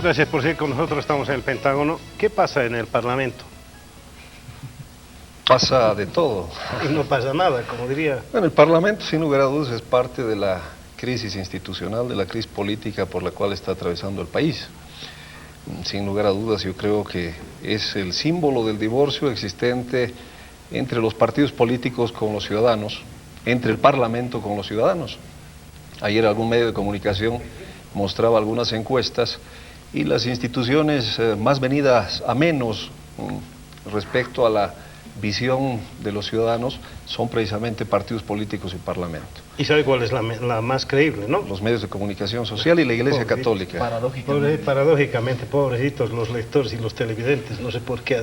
Gracias por seguir con nosotros, estamos en el Pentágono. ¿Qué pasa en el Parlamento? Pasa de todo. Y no pasa nada, como diría. Bueno, el Parlamento, sin lugar a dudas, es parte de la crisis institucional, de la crisis política por la cual está atravesando el país. Sin lugar a dudas, yo creo que es el símbolo del divorcio existente entre los partidos políticos con los ciudadanos, entre el Parlamento con los ciudadanos. Ayer algún medio de comunicación mostraba algunas encuestas y las instituciones más venidas a menos respecto a la visión de los ciudadanos son precisamente partidos políticos y parlamento. ¿Y sabe cuál es la más creíble, no? Los medios de comunicación social y la Iglesia Católica. Paradójicamente, pobrecitos los lectores y los televidentes, no sé por qué.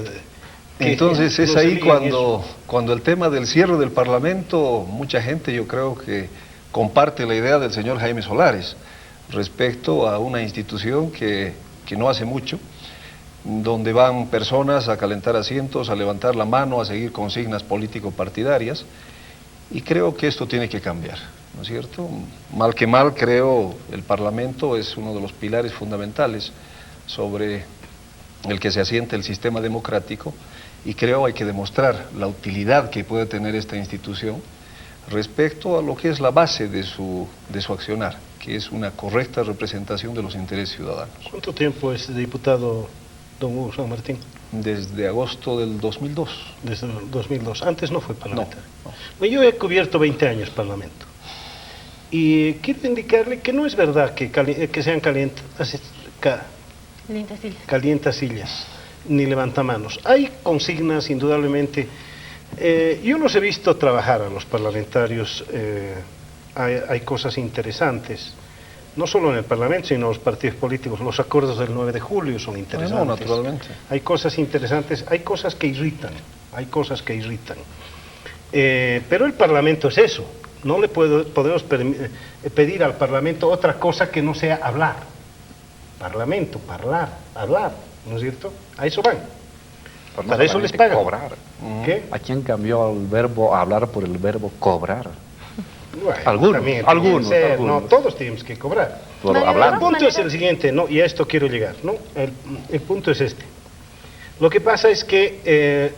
Entonces es ahí cuando el tema del cierre del Parlamento, mucha gente yo creo que comparte la idea del señor Jaime Solares respecto a una institución que no hace mucho, donde van personas a calentar asientos, a levantar la mano, a seguir consignas político-partidarias, y creo que esto tiene que cambiar, ¿no es cierto? Mal que mal, creo, el Parlamento es uno de los pilares fundamentales sobre el que se asienta el sistema democrático, y creo hay que demostrar la utilidad que puede tener esta institución respecto a lo que es la base de su accionar, que es una correcta representación de los intereses ciudadanos. ¿Cuánto tiempo es diputado don Hugo San Martín? Desde agosto del 2002. Desde el 2002. Antes no fue parlamentario. No. Yo he cubierto 20 años parlamento. Y quiero indicarle que no es verdad que sean calientasillas ni levantamanos. Hay consignas, indudablemente. Yo los he visto trabajar a los parlamentarios. Hay cosas interesantes, no solo en el Parlamento, sino en los partidos políticos. Los acuerdos del 9 de julio son interesantes. No, naturalmente. Hay cosas interesantes, hay cosas que irritan, pero el Parlamento es eso. No le podemos pedir al Parlamento otra cosa que no sea hablar. Parlamento, hablar, ¿no es cierto? A eso van. Pero no para eso les pagan. Cobrar. ¿Qué? ¿A quién cambió el verbo hablar por el verbo cobrar? Bueno, algunos. No, todos tenemos que cobrar. Pero El punto es el siguiente, ¿no? Y a esto quiero llegar, ¿no? El punto es este. Lo que pasa es que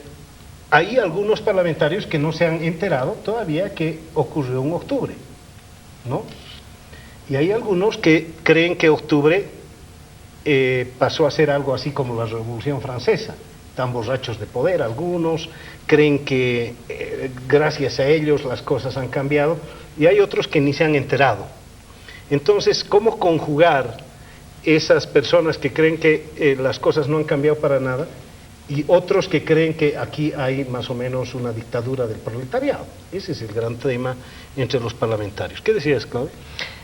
hay algunos parlamentarios que no se han enterado todavía que ocurrió en octubre, ¿no? Y hay algunos que creen que octubre pasó a ser algo así como la Revolución Francesa. Están borrachos de poder algunos, creen que gracias a ellos las cosas han cambiado, y hay otros que ni se han enterado. Entonces, ¿cómo conjugar esas personas que creen que las cosas no han cambiado para nada y otros que creen que aquí hay más o menos una dictadura del proletariado? Ese es el gran tema entre los parlamentarios. ¿Qué decías, Claudia?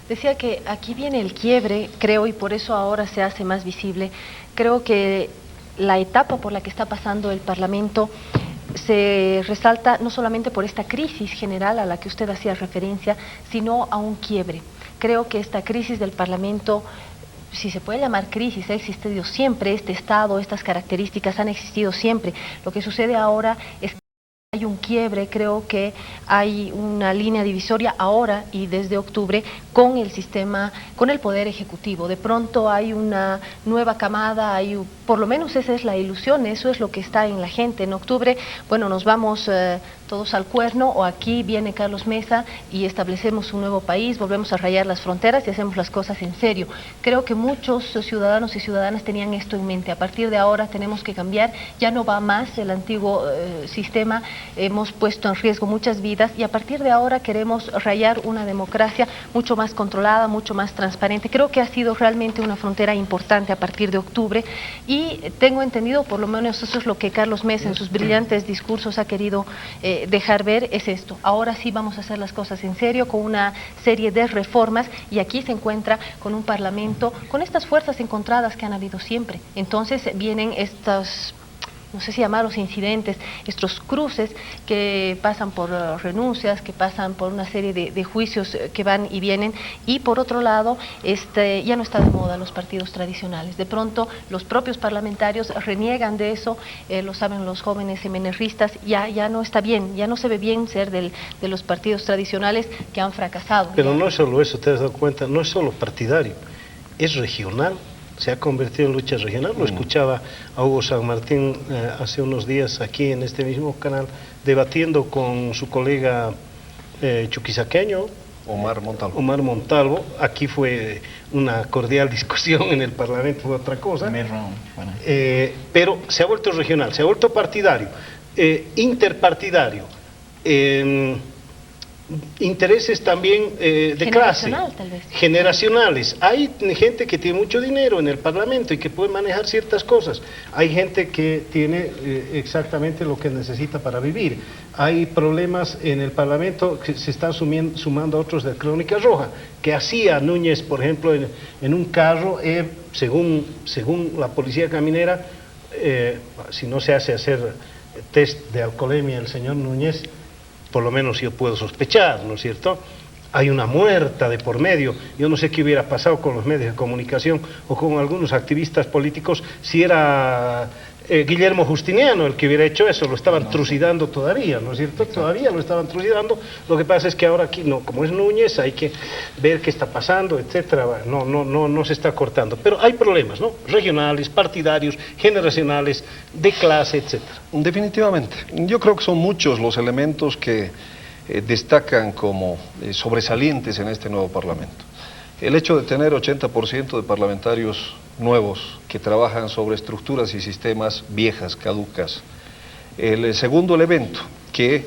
Decía que aquí viene el quiebre, creo, y por eso ahora se hace más visible. Creo que la etapa por la que está pasando el Parlamento se resalta no solamente por esta crisis general a la que usted hacía referencia, sino a un quiebre. Creo que esta crisis del Parlamento, si se puede llamar crisis, ha existido siempre, este estado, estas características han existido siempre. Lo que sucede ahora es que hay un quiebre, creo que hay una línea divisoria ahora y desde octubre con el sistema, con el Poder Ejecutivo. De pronto hay una nueva camada, por lo menos esa es la ilusión, eso es lo que está en la gente. En octubre, bueno, nos vamos todos al cuerno, o aquí viene Carlos Mesa y establecemos un nuevo país, volvemos a rayar las fronteras y hacemos las cosas en serio. Creo que muchos ciudadanos y ciudadanas tenían esto en mente. A partir de ahora tenemos que cambiar, ya no va más el antiguo sistema, hemos puesto en riesgo muchas vidas y a partir de ahora queremos rayar una democracia mucho más controlada, mucho más transparente. Creo que ha sido realmente una frontera importante a partir de octubre y tengo entendido, por lo menos eso es lo que Carlos Mesa en sus brillantes discursos ha querido dejar ver, es esto. Ahora sí vamos a hacer las cosas en serio, con una serie de reformas, y aquí se encuentra con un parlamento, con estas fuerzas encontradas que han habido siempre. Entonces vienen no sé si llamarlos incidentes, estos cruces que pasan por renuncias, que pasan por una serie de juicios que van y vienen, y por otro lado, ya no está de moda los partidos tradicionales. De pronto, los propios parlamentarios reniegan de eso, lo saben los jóvenes MNRistas, ya no está bien, ya no se ve bien ser de los partidos tradicionales que han fracasado. Pero no es solo eso, te has dado cuenta, no es solo partidario, es regional. Se ha convertido en lucha regional. Lo escuchaba a Hugo San Martín hace unos días aquí en este mismo canal, debatiendo con su colega chuquisaqueño, Omar Montalvo. Omar Montalvo. Aquí fue una cordial discusión, en el Parlamento fue otra cosa. Pero se ha vuelto regional, se ha vuelto partidario, interpartidario, intereses también de clase, tal vez. Generacionales. Hay gente que tiene mucho dinero en el Parlamento y que puede manejar ciertas cosas. Hay gente que tiene exactamente lo que necesita para vivir. Hay problemas en el Parlamento que se están sumando a otros de Crónica Roja, que hacía Núñez, por ejemplo, en un carro, según la policía caminera, si no se hace hacer test de alcoholemia el señor Núñez, por lo menos yo puedo sospechar, ¿no es cierto? Hay una muerta de por medio. Yo no sé qué hubiera pasado con los medios de comunicación o con algunos activistas políticos si era Guillermo Justiniano el que hubiera hecho eso. Lo estaban trucidando todavía, ¿no es cierto? Todavía lo estaban trucidando. Lo que pasa es que ahora aquí, no, como es Núñez, hay que ver qué está pasando, etcétera. No se está cortando. Pero hay problemas, ¿no? Regionales, partidarios, generacionales, de clase, etcétera. Definitivamente. Yo creo que son muchos los elementos que destacan como sobresalientes en este nuevo Parlamento. El hecho de tener 80% de parlamentarios nuevos que trabajan sobre estructuras y sistemas viejas, caducas. El segundo elemento, que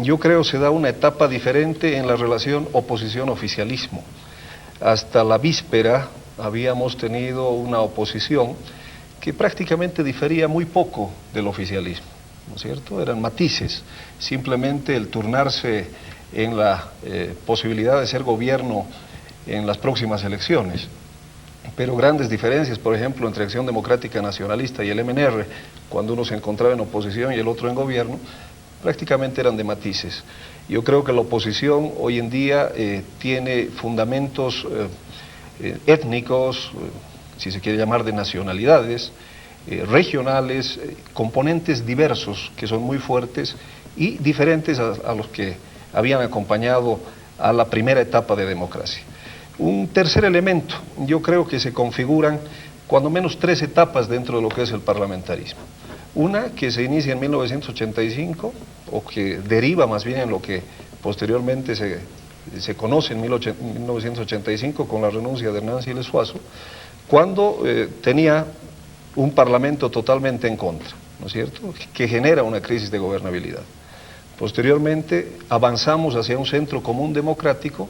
yo creo se da una etapa diferente en la relación oposición-oficialismo. Hasta la víspera habíamos tenido una oposición que prácticamente difería muy poco del oficialismo, ¿no es cierto? Eran matices, simplemente el turnarse en la posibilidad de ser gobierno en las próximas elecciones, pero grandes diferencias, por ejemplo, entre Acción Democrática Nacionalista y el MNR, cuando uno se encontraba en oposición y el otro en gobierno, prácticamente eran de matices. Yo creo que la oposición hoy en día tiene fundamentos étnicos, si se quiere llamar de nacionalidades, regionales, componentes diversos que son muy fuertes y diferentes a los que habían acompañado a la primera etapa de democracia. Un tercer elemento, yo creo que se configuran cuando menos 3 etapas dentro de lo que es el parlamentarismo. Una que se inicia en 1985, o que deriva más bien en lo que posteriormente se conoce en 1985 con la renuncia de Hernán Siles Suazo, cuando tenía un parlamento totalmente en contra, ¿no es cierto?, que genera una crisis de gobernabilidad. Posteriormente avanzamos hacia un centro común democrático,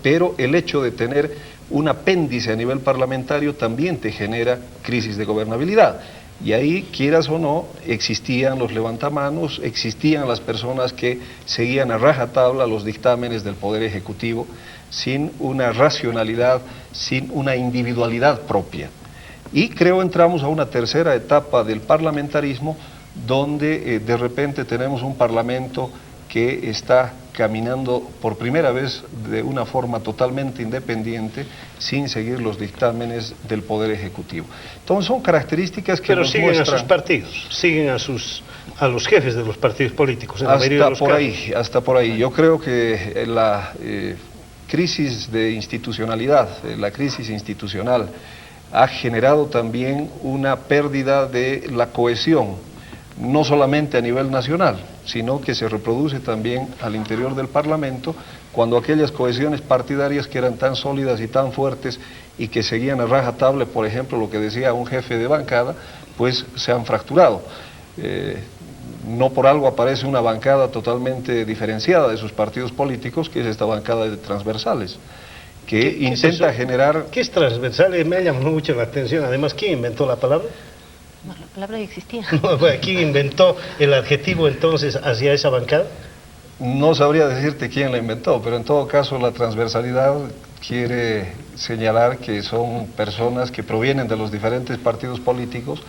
pero el hecho de tener un apéndice a nivel parlamentario también te genera crisis de gobernabilidad. Y ahí, quieras o no, existían los levantamanos, existían las personas que seguían a rajatabla los dictámenes del Poder Ejecutivo sin una racionalidad, sin una individualidad propia. Y creo entramos a una tercera etapa del parlamentarismo donde de repente tenemos un parlamento que está caminando por primera vez de una forma totalmente independiente, sin seguir los dictámenes del Poder Ejecutivo. Entonces son características que nos siguen muestran... a sus partidos, siguen a los jefes de los partidos políticos, en la mayoría de los casos. Hasta por ahí. Yo creo que la crisis de institucionalidad, la crisis institucional, ha generado también una pérdida de la cohesión, no solamente a nivel nacional, sino que se reproduce también al interior del Parlamento, cuando aquellas cohesiones partidarias que eran tan sólidas y tan fuertes y que seguían a rajatabla, por ejemplo, lo que decía un jefe de bancada, pues se han fracturado. No por algo aparece una bancada totalmente diferenciada de sus partidos políticos, que es esta bancada de transversales, que intenta generar... ¿Qué es transversal? Me llamó mucho la atención. Además, ¿quién inventó la palabra? No, la palabra ya existía. ¿Quién inventó el adjetivo entonces hacia esa bancada? No sabría decirte quién la inventó, pero en todo caso la transversalidad quiere señalar que son personas que provienen de los diferentes partidos políticos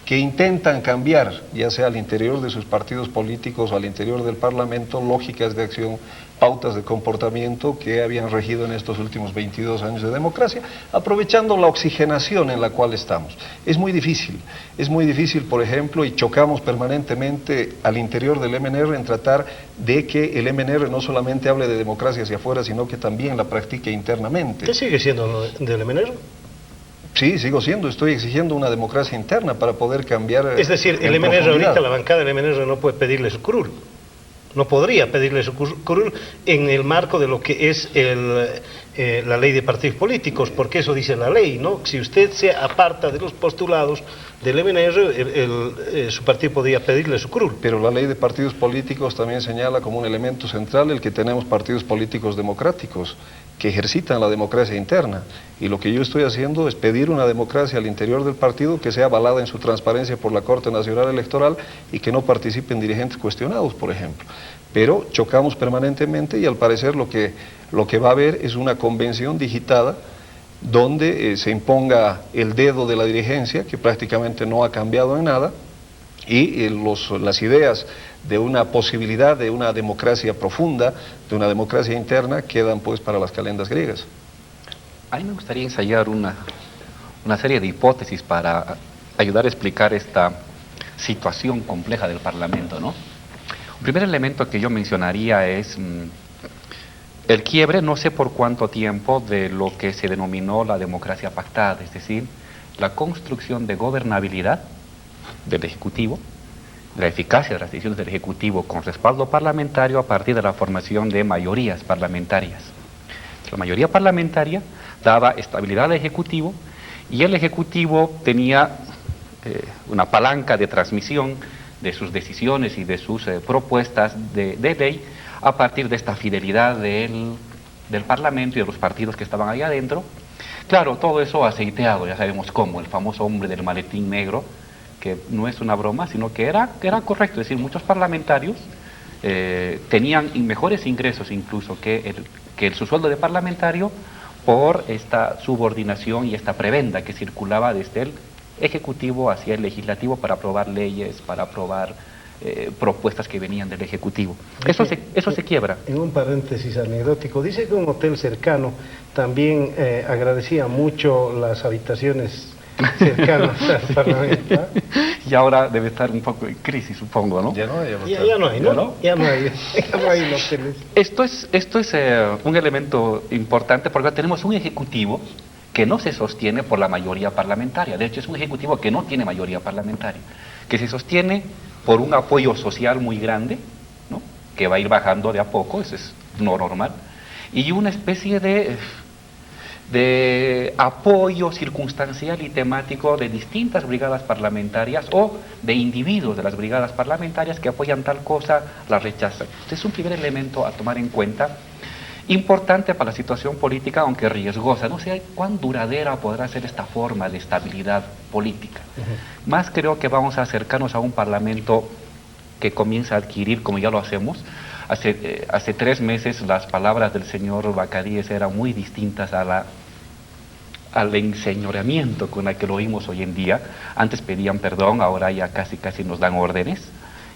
que intentan cambiar, ya sea al interior de sus partidos políticos o al interior del Parlamento, lógicas de acción, pautas de comportamiento que habían regido en estos últimos 22 años de democracia, aprovechando la oxigenación en la cual estamos. Es muy difícil, por ejemplo, y chocamos permanentemente al interior del MNR en tratar de que el MNR no solamente hable de democracia hacia afuera, sino que también la practique internamente. ¿Qué sigue siendo del MNR? Sí, estoy exigiendo una democracia interna para poder cambiar. Es decir, el MNR ahorita, la bancada del MNR no puede pedirle su curul. No podría pedirle su curul en el marco de lo que es la ley de partidos políticos, porque eso dice la ley, ¿no? Si usted se aparta de los postulados del MNR, su partido podría pedirle su curul. Pero la ley de partidos políticos también señala como un elemento central el que tenemos partidos políticos democráticos que ejercitan la democracia interna, y lo que yo estoy haciendo es pedir una democracia al interior del partido que sea avalada en su transparencia por la Corte Nacional Electoral y que no participen dirigentes cuestionados, por ejemplo. Pero chocamos permanentemente y al parecer lo que va a haber es una convención digitada donde se imponga el dedo de la dirigencia, que prácticamente no ha cambiado en nada, y las ideas de una posibilidad de una democracia profunda, de una democracia interna, quedan pues para las calendas griegas. A mí me gustaría ensayar una serie de hipótesis para ayudar a explicar esta situación compleja del Parlamento, ¿no? Un primer elemento que yo mencionaría es el quiebre, no sé por cuánto tiempo, de lo que se denominó la democracia pactada, es decir, la construcción de gobernabilidad del Ejecutivo, la eficacia de las decisiones del Ejecutivo con respaldo parlamentario a partir de la formación de mayorías parlamentarias. La mayoría parlamentaria daba estabilidad al Ejecutivo y el Ejecutivo tenía una palanca de transmisión de sus decisiones y de sus propuestas de ley a partir de esta fidelidad del Parlamento y de los partidos que estaban ahí adentro. Claro, todo eso aceiteado, ya sabemos cómo, el famoso hombre del maletín negro, que no es una broma, sino que era correcto, es decir, muchos parlamentarios tenían mejores ingresos incluso que su sueldo de parlamentario por esta subordinación y esta prebenda que circulaba desde el Ejecutivo hacia el Legislativo para aprobar leyes, para aprobar propuestas que venían del Ejecutivo. Eso se quiebra. En un paréntesis anecdótico, dice que un hotel cercano también agradecía mucho las habitaciones cercanas al Parlamento, ¿eh? Y ahora debe estar un poco en crisis, supongo, ¿no? Ya no hay, ¿no? Ya no hay hoteles. Esto es un elemento importante porque tenemos un Ejecutivo que no se sostiene por la mayoría parlamentaria. De hecho, es un Ejecutivo que no tiene mayoría parlamentaria, que se sostiene por un apoyo social muy grande, ¿no? Que va a ir bajando de a poco, eso es no normal, y una especie de apoyo circunstancial y temático de distintas brigadas parlamentarias o de individuos de las brigadas parlamentarias que apoyan tal cosa, la rechazan. Este es un primer elemento a tomar en cuenta, importante para la situación política, aunque riesgosa. No sé cuán duradera podrá ser esta forma de estabilidad política. Más creo que vamos a acercarnos a un parlamento que comienza a adquirir, como ya lo hacemos. Hace 3 meses las palabras del señor Bacadíes eran muy distintas al enseñoreamiento con el que lo oímos hoy en día. Antes pedían perdón, ahora ya casi nos dan órdenes.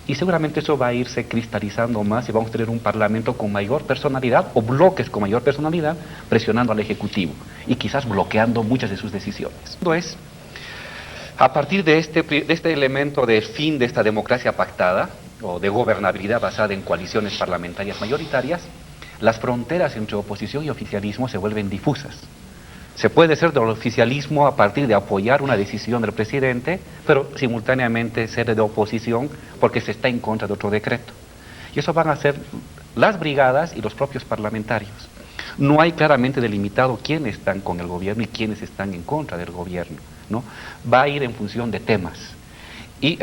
Y seguramente eso va a irse cristalizando más y vamos a tener un parlamento con mayor personalidad o bloques con mayor personalidad presionando al Ejecutivo y quizás bloqueando muchas de sus decisiones. Entonces, a partir de este elemento de fin de esta democracia pactada o de gobernabilidad basada en coaliciones parlamentarias mayoritarias, las fronteras entre oposición y oficialismo se vuelven difusas. Se puede ser del oficialismo a partir de apoyar una decisión del presidente, pero simultáneamente ser de oposición porque se está en contra de otro decreto. Y eso van a ser las brigadas y los propios parlamentarios. No hay claramente delimitado quiénes están con el gobierno y quiénes están en contra del gobierno, ¿no? Va a ir en función de temas. Y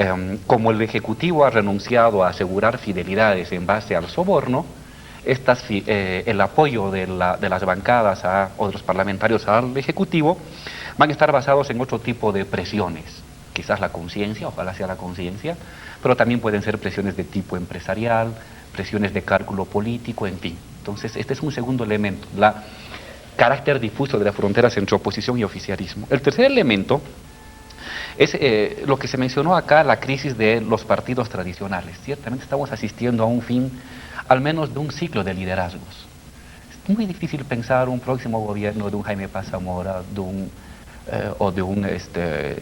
como el Ejecutivo ha renunciado a asegurar fidelidades en base al soborno, el apoyo de las bancadas o de los parlamentarios al Ejecutivo van a estar basados en otro tipo de presiones, quizás la conciencia, ojalá sea la conciencia, pero también pueden ser presiones de tipo empresarial, presiones de cálculo político, en fin. Entonces, este es un segundo elemento, el carácter difuso de las fronteras entre oposición y oficialismo. El tercer elemento Es lo que se mencionó acá, la crisis de los partidos tradicionales. Ciertamente estamos asistiendo a un fin, al menos de un ciclo de liderazgos. Es muy difícil pensar un próximo gobierno de un Jaime Paz Zamora, o de un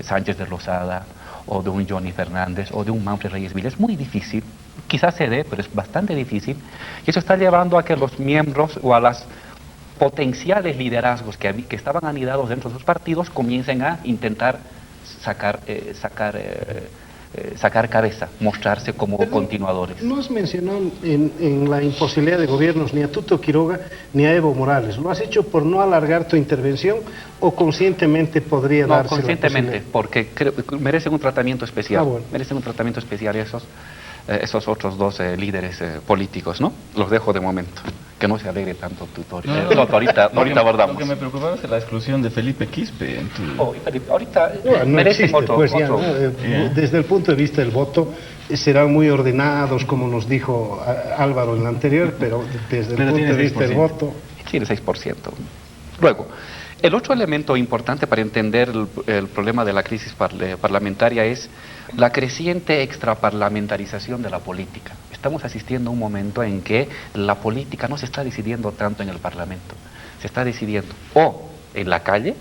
Sánchez de Lozada, o de un Johnny Fernández, o de un Manfred Reyes Vila. Es muy difícil, quizás se dé, pero es bastante difícil, y eso está llevando a que los miembros o a las potenciales liderazgos que estaban anidados dentro de sus partidos comiencen a intentar sacar cabeza, mostrarse como continuadores. No has mencionado en la imposibilidad de gobiernos ni a Tuto Quiroga ni a Evo Morales. ¿Lo has hecho por no alargar tu intervención o conscientemente podría darse la conscientemente, porque creo que merecen un tratamiento especial. Bueno. Merecen un tratamiento especial esos otros dos líderes políticos, ¿no? Los dejo de momento. Que no se alegre tanto tutorial. Ahorita abordamos. Lo que me preocupaba es la exclusión de Felipe Quispe. Ahorita No merecen existe, otro. pues, ya, ¿no? Desde el punto de vista del voto, serán muy ordenados, como nos dijo Álvaro en la anterior, pero desde el punto de vista del voto... Tiene 6%. Luego, el otro elemento importante para entender el problema de la crisis parlamentaria es la creciente extraparlamentarización de la política. Estamos asistiendo a un momento en que la política no se está decidiendo tanto en el Parlamento, se está decidiendo o en la calle,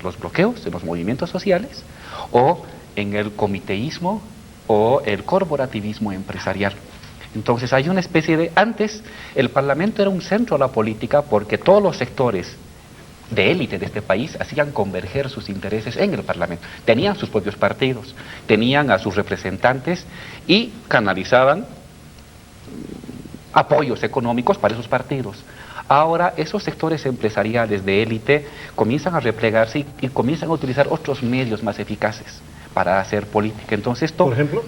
los bloqueos, en los movimientos sociales, o en el comiteísmo o el corporativismo empresarial. Entonces hay una especie de... Antes el Parlamento era un centro de la política porque todos los sectores de élite de este país hacían converger sus intereses en el Parlamento. Tenían sus propios partidos, tenían a sus representantes y canalizaban apoyos económicos para esos partidos. Ahora esos sectores empresariales de élite comienzan a replegarse y comienzan a utilizar otros medios más eficaces para hacer política. Entonces esto... Por ejemplo,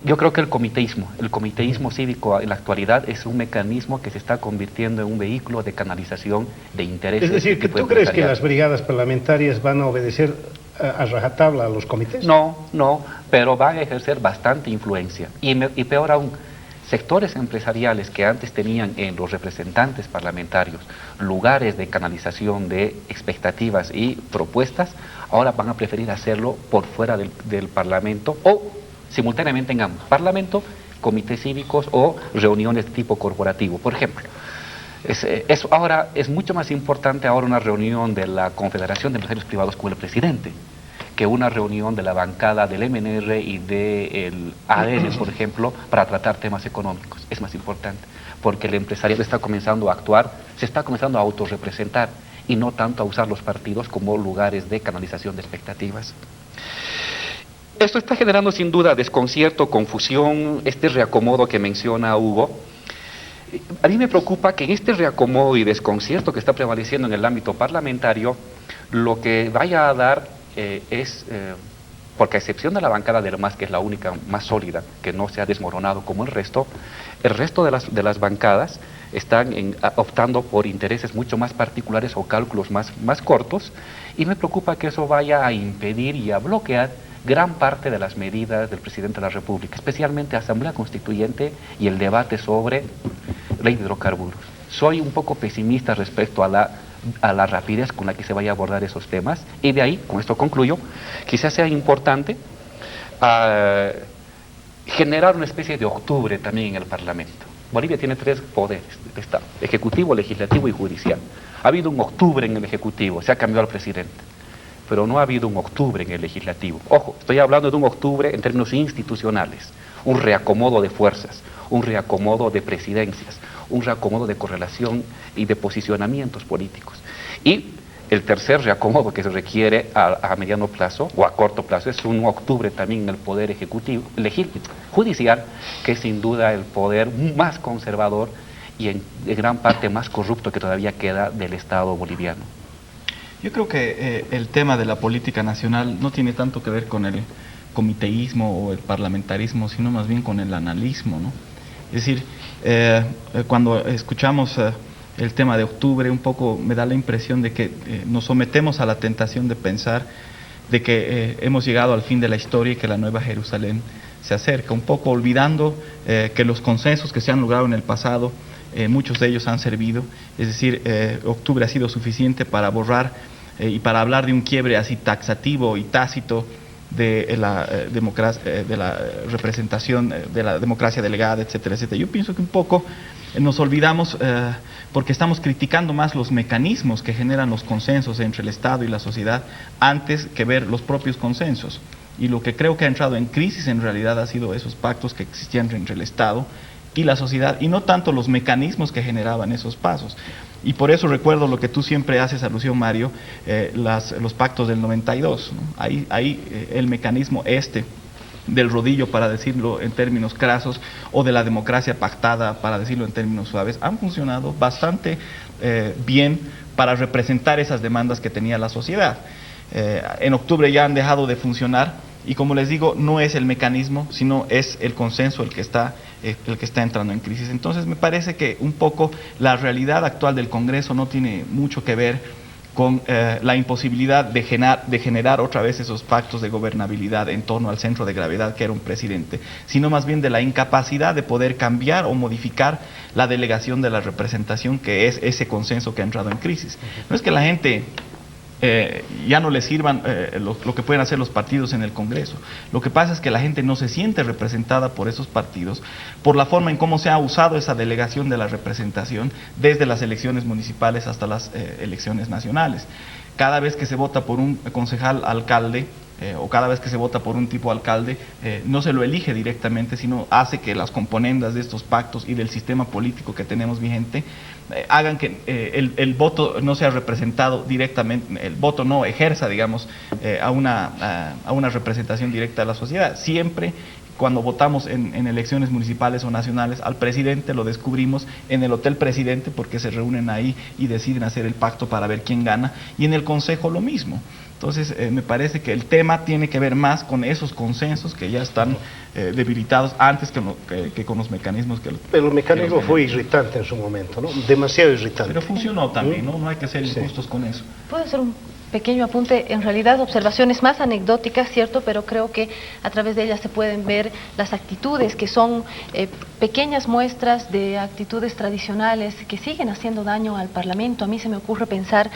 yo creo que el comiteísmo cívico en la actualidad es un mecanismo que se está convirtiendo en un vehículo de canalización de intereses. Es decir, que ¿tú crees que las brigadas parlamentarias van a obedecer a rajatabla a los comités? No, pero van a ejercer bastante influencia. Y peor aún, sectores empresariales que antes tenían en los representantes parlamentarios lugares de canalización de expectativas y propuestas, ahora van a preferir hacerlo por fuera del Parlamento o simultáneamente en ambos, Parlamento, comités cívicos o reuniones de tipo corporativo. Por ejemplo, ahora es mucho más importante ahora una reunión de la Confederación de Empresarios Privados con el presidente que una reunión de la bancada del MNR y del ADN, por ejemplo, para tratar temas económicos. Es más importante, porque el empresariado está comenzando a actuar, se está comenzando a autorrepresentar y no tanto a usar los partidos como lugares de canalización de expectativas. Esto está generando sin duda desconcierto, confusión, este reacomodo que menciona Hugo. A mí me preocupa que en este reacomodo y desconcierto que está prevaleciendo en el ámbito parlamentario, lo que vaya a dar porque a excepción de la bancada del MAS, que es la única más sólida, que no se ha desmoronado como el resto de las bancadas están optando por intereses mucho más particulares o cálculos más cortos, y me preocupa que eso vaya a impedir y a bloquear gran parte de las medidas del presidente de la República, especialmente Asamblea Constituyente y el debate sobre ley de hidrocarburos. Soy un poco pesimista respecto a la rapidez con la que se vaya a abordar esos temas, y de ahí, con esto concluyo, quizás sea importante generar una especie de octubre también en el Parlamento. Bolivia tiene 3 poderes del Estado: ejecutivo, legislativo y judicial. Ha habido un octubre en el ejecutivo, se ha cambiado al presidente, pero no ha habido un octubre en el legislativo. Ojo, estoy hablando de un octubre en términos institucionales, un reacomodo de fuerzas, un reacomodo de presidencias, un reacomodo de correlación y de posicionamientos políticos. Y el tercer reacomodo que se requiere a mediano plazo o a corto plazo es un octubre también en el poder ejecutivo, judicial, que es sin duda el poder más conservador y en gran parte más corrupto que todavía queda del Estado boliviano. Yo creo que el tema de la política nacional no tiene tanto que ver con el comiteísmo o el parlamentarismo, sino más bien con el analismo, ¿no? Es decir, cuando escuchamos el tema de octubre, un poco me da la impresión de que nos sometemos a la tentación de pensar de que hemos llegado al fin de la historia y que la Nueva Jerusalén se acerca, un poco olvidando que los consensos que se han logrado en el pasado, muchos de ellos han servido. Es decir, octubre ha sido suficiente para borrar y para hablar de un quiebre así taxativo y tácito de la democracia, de la representación, de la democracia delegada, etcétera, etcétera. Yo pienso que un poco nos olvidamos porque estamos criticando más los mecanismos que generan los consensos entre el Estado y la sociedad antes que ver los propios consensos. Y lo que creo que ha entrado en crisis en realidad ha sido esos pactos que existían entre el Estado y la sociedad, y no tanto los mecanismos que generaban esos pasos. Y por eso recuerdo lo que tú siempre haces alusión, Mario, los pactos del 92, ¿no? Ahí el mecanismo del rodillo, para decirlo en términos crasos, o de la democracia pactada, para decirlo en términos suaves, han funcionado bastante bien para representar esas demandas que tenía la sociedad. En octubre ya han dejado de funcionar, y como les digo, no es el mecanismo, sino es el consenso el que está entrando en crisis. Entonces me parece que un poco la realidad actual del Congreso no tiene mucho que ver con la imposibilidad de generar otra vez esos pactos de gobernabilidad en torno al centro de gravedad que era un presidente, sino más bien de la incapacidad de poder cambiar o modificar la delegación de la representación, que es ese consenso que ha entrado en crisis. No es que la gente ya no le sirvan lo que pueden hacer los partidos en el Congreso. Lo que pasa es que la gente no se siente representada por esos partidos, por la forma en cómo se ha usado esa delegación de la representación desde las elecciones municipales hasta las elecciones nacionales. Cada vez que se vota por un concejal alcalde, o cada vez que se vota por un tipo alcalde, no se lo elige directamente, sino hace que las componendas de estos pactos y del sistema político que tenemos vigente hagan que el voto no sea representado directamente, el voto no ejerza, digamos, a una representación directa de la sociedad. Siempre cuando votamos en elecciones municipales o nacionales al presidente, lo descubrimos en el Hotel Presidente, porque se reúnen ahí y deciden hacer el pacto para ver quién gana, y en el Consejo lo mismo. Entonces me parece que el tema tiene que ver más con esos consensos que ya están debilitados antes que con los mecanismos que... Pero el mecanismo fue irritante en su momento, ¿no? Demasiado irritante. Pero funcionó también, ¿no? No hay que ser injustos con eso. ¿Puedo hacer un pequeño apunte? En realidad, observaciones más anecdóticas, ¿cierto? Pero creo que a través de ellas se pueden ver las actitudes que son pequeñas muestras de actitudes tradicionales que siguen haciendo daño al Parlamento. A mí se me ocurre pensar,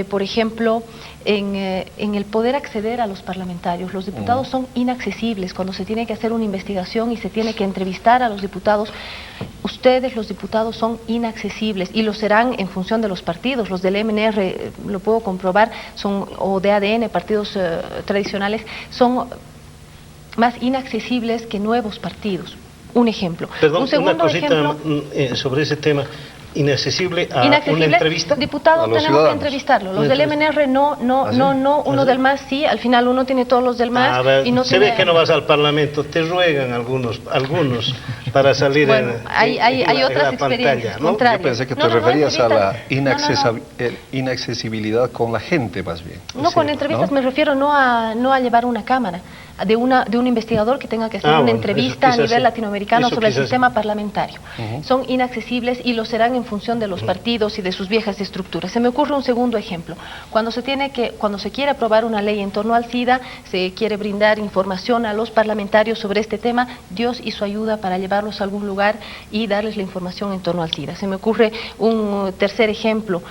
por ejemplo, en el poder acceder a los parlamentarios. Los diputados son inaccesibles cuando se tiene que hacer una investigación y se tiene que entrevistar a los diputados. Ustedes, los diputados, son inaccesibles, y lo serán en función de los partidos. Los del MNR, lo puedo comprobar, o de ADN, partidos tradicionales, son más inaccesibles que nuevos partidos. Un ejemplo. Perdón, un segundo una cosita ejemplo, sobre ese tema. Inaccesible a una entrevista. Diputado, tenemos que entrevistarlo. Los del MNR no, uno del MAS sí, al final uno tiene todos los del MAS. Y no se ve que no vas al Parlamento, te ruegan algunos para salir bueno, hay otras experiencias, ¿no? Yo pensé que te referías a la inaccesibilidad con la gente, más bien. No, con entrevistas me refiero no a llevar una cámara de un investigador que tenga que hacer una entrevista a nivel latinoamericano sobre el sistema parlamentario. Son inaccesibles, y lo serán en función de los partidos y de sus viejas estructuras. Se me ocurre un segundo ejemplo. Cuando se quiere aprobar una ley en torno al SIDA, se quiere brindar información a los parlamentarios sobre este tema. Dios hizo ayuda para llevarlos a algún lugar y darles la información en torno al SIDA. Se me ocurre un tercer ejemplo.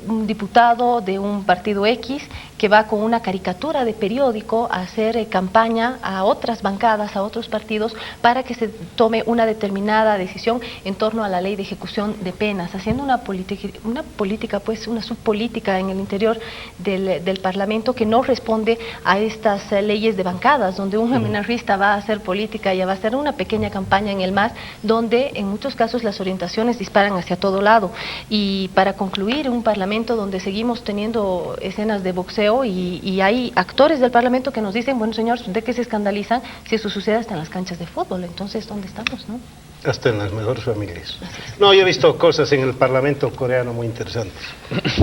Un diputado de un partido X que va con una caricatura de periódico a hacer campaña a otras bancadas, a otros partidos, para que se tome una determinada decisión en torno a la ley de ejecución de penas, haciendo una política, pues una subpolítica en el interior del Parlamento que no responde a estas leyes de bancadas, donde un MNRista va a hacer política y va a hacer una pequeña campaña en el MAS, donde en muchos casos las orientaciones disparan hacia todo lado. Y para concluir, un Parlamento donde seguimos teniendo escenas de boxeo, y hay actores del Parlamento que nos dicen, bueno, señor, ¿de qué se escandalizan si eso sucede hasta en las canchas de fútbol? Entonces, ¿dónde estamos, no? Hasta en las mejores familias. No, yo he visto cosas en el Parlamento coreano muy interesantes.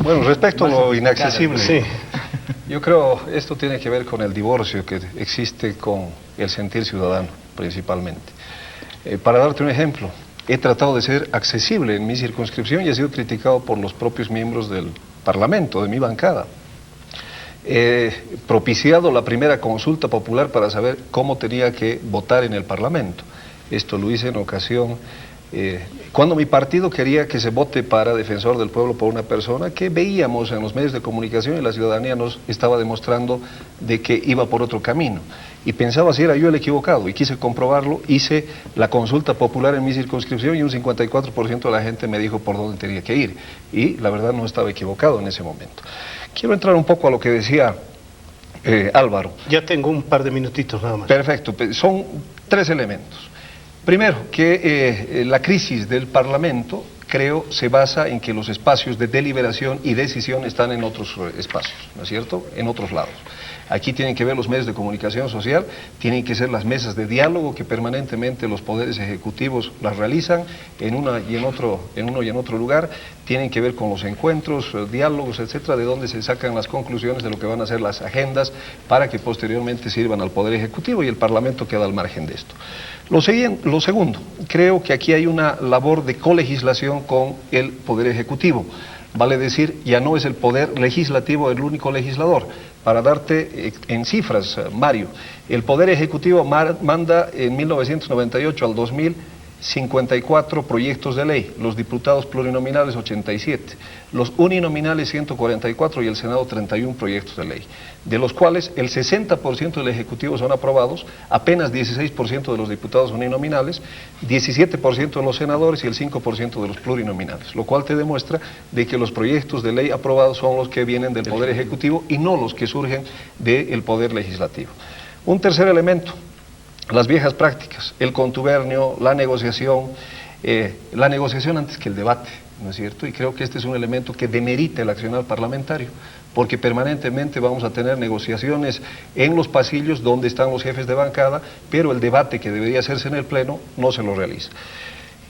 Bueno, respecto a lo inaccesible, sí. Yo creo esto tiene que ver con el divorcio que existe con el sentir ciudadano, principalmente. Para darte un ejemplo, he tratado de ser accesible en mi circunscripción y he sido criticado por los propios miembros del Parlamento, de mi bancada. He propiciado la primera consulta popular para saber cómo tenía que votar en el Parlamento. Esto lo hice en ocasión Cuando mi partido quería que se vote para defensor del pueblo por una persona que veíamos en los medios de comunicación y la ciudadanía nos estaba demostrando de que iba por otro camino. Y pensaba si era yo el equivocado y quise comprobarlo, hice la consulta popular en mi circunscripción y un 54% de la gente me dijo por dónde tenía que ir. Y la verdad no estaba equivocado en ese momento. Quiero entrar un poco a lo que decía Álvaro. Ya tengo un par de minutitos nada más. Perfecto, son 3 elementos. Primero, que la crisis del Parlamento, creo, se basa en que los espacios de deliberación y decisión están en otros espacios, ¿no es cierto?, en otros lados. Aquí tienen que ver los medios de comunicación social, tienen que ser las mesas de diálogo que permanentemente los poderes ejecutivos las realizan en uno y en otro lugar, tienen que ver con los encuentros, diálogos, etcétera, de donde se sacan las conclusiones de lo que van a ser las agendas para que posteriormente sirvan al Poder Ejecutivo y el Parlamento queda al margen de esto. Lo segundo, creo que aquí hay una labor de colegislación con el Poder Ejecutivo. Vale decir, ya no es el Poder Legislativo el único legislador. Para darte en cifras, Mario, el Poder Ejecutivo manda en 1998 al 2000 54 proyectos de ley, los diputados plurinominales 87, los uninominales 144 y el Senado 31 proyectos de ley, de los cuales el 60% del Ejecutivo son aprobados, apenas 16% de los diputados uninominales, 17% de los senadores y el 5% de los plurinominales, lo cual te demuestra de que los proyectos de ley aprobados son los que vienen del Poder Ejecutivo y no los que surgen del Poder Legislativo. Un tercer elemento, las viejas prácticas, el contubernio, la negociación antes que el debate, ¿no es cierto? Y creo que este es un elemento que demerita el accionar parlamentario, porque permanentemente vamos a tener negociaciones en los pasillos donde están los jefes de bancada, pero el debate que debería hacerse en el Pleno no se lo realiza.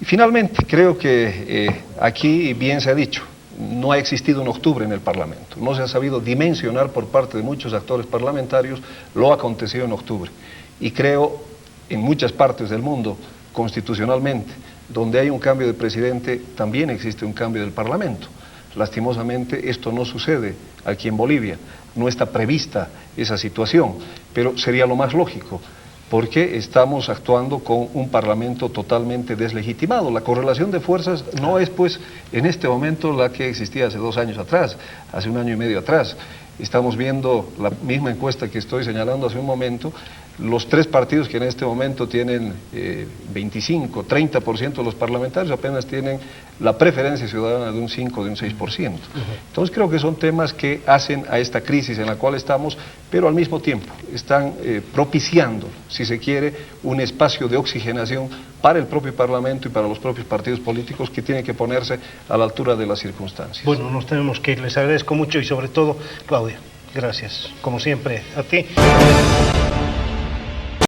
Y finalmente, creo que aquí bien se ha dicho, no ha existido un octubre en el Parlamento, no se ha sabido dimensionar por parte de muchos actores parlamentarios lo acontecido en octubre. Y creo, en muchas partes del mundo, constitucionalmente, donde hay un cambio de presidente, también existe un cambio del Parlamento. Lastimosamente, esto no sucede aquí en Bolivia, no está prevista esa situación, pero sería lo más lógico, porque estamos actuando con un Parlamento totalmente deslegitimado. La correlación de fuerzas no es, pues, en este momento la que existía hace 2 años atrás, hace 1 año y medio atrás. Estamos viendo la misma encuesta que estoy señalando hace un momento, los 3 partidos que en este momento tienen 25, 30% de los parlamentarios apenas tienen la preferencia ciudadana de un 5, de un 6%. Entonces creo que son temas que hacen a esta crisis en la cual estamos, pero al mismo tiempo están propiciando, si se quiere, un espacio de oxigenación para el propio Parlamento y para los propios partidos políticos que tienen que ponerse a la altura de las circunstancias. Bueno, nos tenemos que ir. Les agradezco mucho y sobre todo, Claudia, gracias, como siempre, a ti.